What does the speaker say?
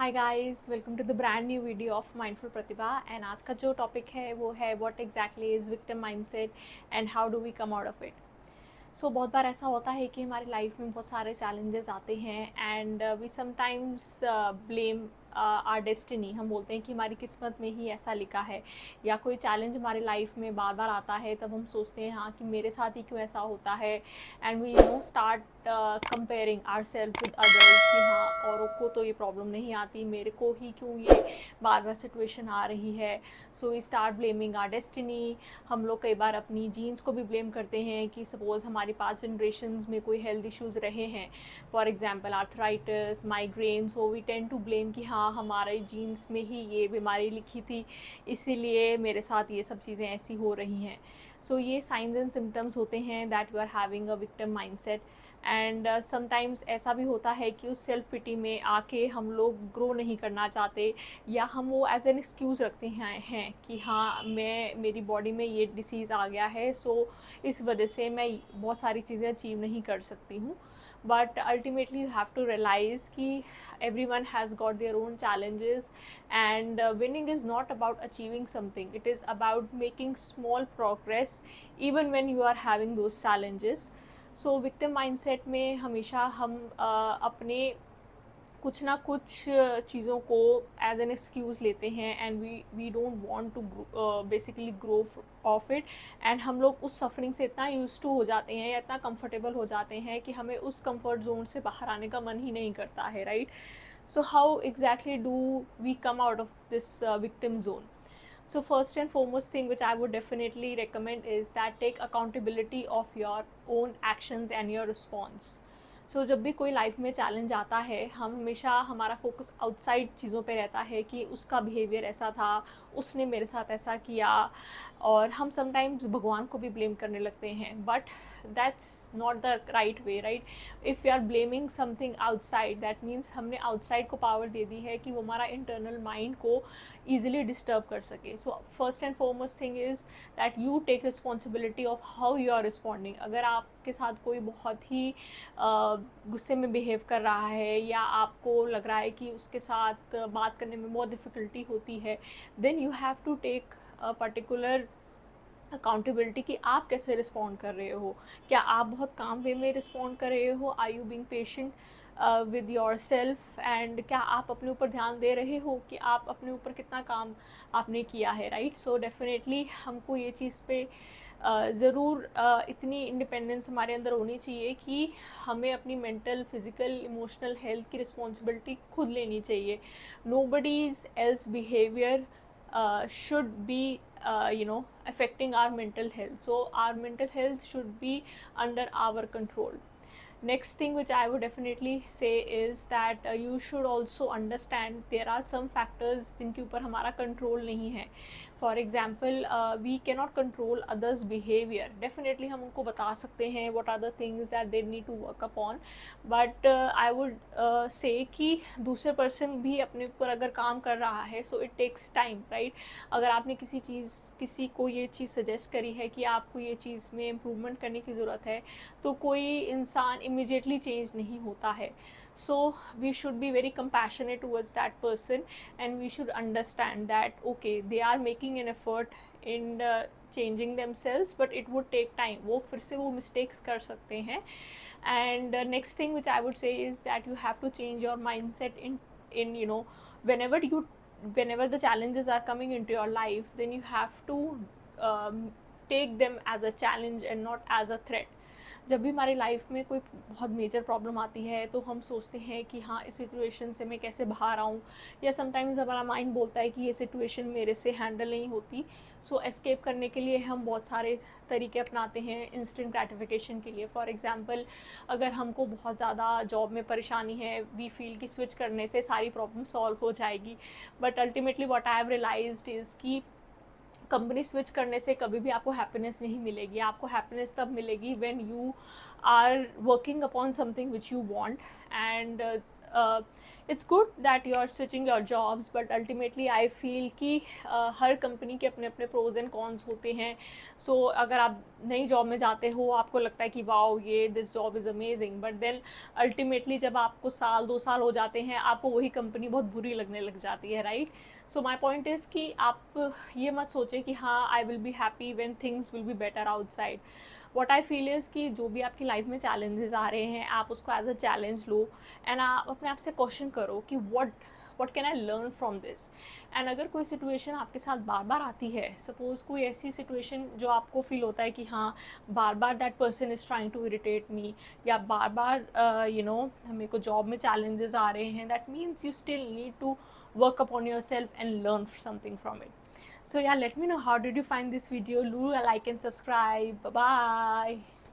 Hi guys, welcome to the brand new video of mindful Pratibha. And आज का जो topic है वो है what exactly is victim mindset and how do we come out of it. So बहुत बार ऐसा होता है कि हमारी लाइफ में बहुत सारे चैलेंजेस आते हैं and we sometimes blame our destiny. हम बोलते हैं कि हमारी किस्मत में ही ऐसा लिखा है, या कोई चैलेंज हमारी लाइफ में बार बार आता है तब हम सोचते हैं हाँ कि मेरे साथ ही क्यों ऐसा होता है। And we start comparing our self with others कि हाँ औरों को तो ये प्रॉब्लम नहीं आती, मेरे को ही क्यों ये बार बार सिचुएशन आ रही है। So we start blaming our destiny. हम लोग कई बार अपनी जीन्स को भी ब्लेम करते हैं कि सपोज़ हमारी 5 जनरेशन्स में कोई हेल्थ इश्यूज़ रहे हैं, for example arthritis, migraine. So we tend to blame कि हाँ हमारे जीन्स में ही ये बीमारी लिखी थी, इसीलिए मेरे साथ ये सब चीज़ें ऐसी हो रही हैं। सो ये साइंस एंड सिम्टम्स होते हैं that you are having a victim mindset. And sometimes ऐसा भी होता है कि उस सेल्फ पिटी में आके हम लोग ग्रो नहीं करना चाहते, या हम वो एज एन एक्सक्यूज़ रखते हैं कि हाँ मेरी बॉडी में ये डिसीज़ आ गया है, सो इस वजह से मैं बहुत सारी चीज़ें अचीव नहीं कर सकती हूँ। But ultimately you have to realise कि everyone has got their own challenges, and winning is not about achieving something, it is about making small progress even when you are having those challenges. So victim mindset में हमेशा हम अपने कुछ ना कुछ चीज़ों को एज एन एक्सक्यूज़ लेते हैं and we don't want to basically grow of it. एंड हम लोग उस सफरिंग से इतना यूज टू हो जाते हैं या इतना कंफर्टेबल हो जाते हैं कि हमें उस कंफर्ट जोन से बाहर आने का मन ही नहीं करता है, right? So how exactly do we come out of this victim zone? So first and foremost thing which I would definitely recommend is that take accountability of your own actions and your response. So जब भी कोई life में challenge आता है, हम हमेशा हमारा focus outside चीज़ों पे रहता है कि उसका बिहेवियर ऐसा था, उसने मेरे साथ ऐसा किया, और हम समटाइम्स भगवान को भी ब्लेम करने लगते हैं। But that's not the right way, right? If you are blaming something outside, that means हमने आउटसाइड को पावर दे दी है कि वो हमारा इंटरनल माइंड को ईजिली डिस्टर्ब कर सके। So first and foremost thing is that you take responsibility of how you are responding. अगर आपके साथ कोई बहुत ही गुस्से में बिहेव कर रहा है, या आपको लग रहा है कि उसके साथ बात करने में बहुत डिफ़िकल्टी होती है, then you have to take a particular accountability कि आप कैसे रिस्पॉन्ड कर रहे हो। क्या आप बहुत काम वे में रिस्पॉन्ड कर रहे हो? Are you being patient with your self? And क्या आप अपने ऊपर ध्यान दे रहे हो कि आप अपने ऊपर कितना काम आपने किया है, राइट? सो डेफिनेटली हमको ये चीज़ पे ज़रूर इतनी इंडिपेंडेंस हमारे अंदर होनी चाहिए कि हमें अपनी मेंटल, फिज़िकल, इमोशनल हेल्थ की रिस्पॉन्सिबिलिटी खुद लेनी चाहिए। Nobody's else behaviour should be affecting our mental health, so our mental health should be under our control. Next thing which I would definitely say is that you should also understand there are some factors जिनके ऊपर हमारा control नहीं है। For example we cannot control others behaviour. Definitely हम उनको बता सकते हैं what are the things that they need to work upon, but I would say कि दूसरे पर्सन भी अपने ऊपर अगर काम कर रहा है, so it takes time, right? अगर आपने किसी को ये चीज़ सजेस्ट करी है कि आपको ये चीज़ में इम्प्रूवमेंट करने की ज़रूरत है, तो कोई इंसान इमीडिएटली चेंज नहीं होता है। So we should be very compassionate towards that person, and we should understand that okay, they are making an effort in changing themselves, but it would take time. वो फिर से वो mistakes कर सकते हैं। And next thing which I would say is that you have to change your mindset in whenever the challenges are coming into your life, then you have to take them as a challenge and not as a threat. जब भी हमारी life में कोई बहुत major problem आती है तो हम सोचते हैं कि हाँ इस सिचुएशन से मैं कैसे बाहर आऊँ, या समटाइम्स हमारा माइंड बोलता है कि ये सिचुएशन मेरे से हैंडल नहीं होती। सो एस्केप करने के लिए हम बहुत सारे तरीके अपनाते हैं इंस्टेंट ग्रेटिफिकेशन के लिए। फॉर एग्जांपल, अगर हमको बहुत ज़्यादा जॉब में परेशानी है, वी फील कि स्विच करने से सारी प्रॉब्लम सॉल्व हो जाएगी, but ultimately what I have realised is कि कंपनी स्विच करने से कभी भी आपको हैप्पीनेस नहीं मिलेगी। आपको हैप्पीनेस तब मिलेगी when you are working upon something which you want, and it's good that you are switching your jobs, but ultimately I feel कि हर कंपनी के अपने अपने प्रोज एंड कॉन्स होते हैं. सो अगर आप नई जॉब में जाते हो, आपको लगता है कि वाओ ये this job is amazing, but then ultimately जब आपको साल 2 साल हो जाते हैं, आपको वही कंपनी बहुत बुरी लगने लग जाती है, right? So my point is कि आप ये मत सोचें कि हाँ I will be happy when things will be better outside. What I feel is कि जो भी आपकी लाइफ में चैलेंजेस आ रहे हैं, आप उसको एज अ चैलेंज लो एंड आप अपने आप से क्वेश्चन करो कि what can I learn from this. And अगर कोई सिचुएशन आपके साथ बार बार आती है, सपोज़ कोई ऐसी सिचुएशन जो आपको फील होता है कि हाँ बार बार that person is trying to irritate me, या बार बार मेरे को जॉब में चैलेंजेस आ रहे हैं, that means you still need to work upon yourself and learn something from it. So yeah, let me know how did you find this video. Do like and subscribe. Bye bye.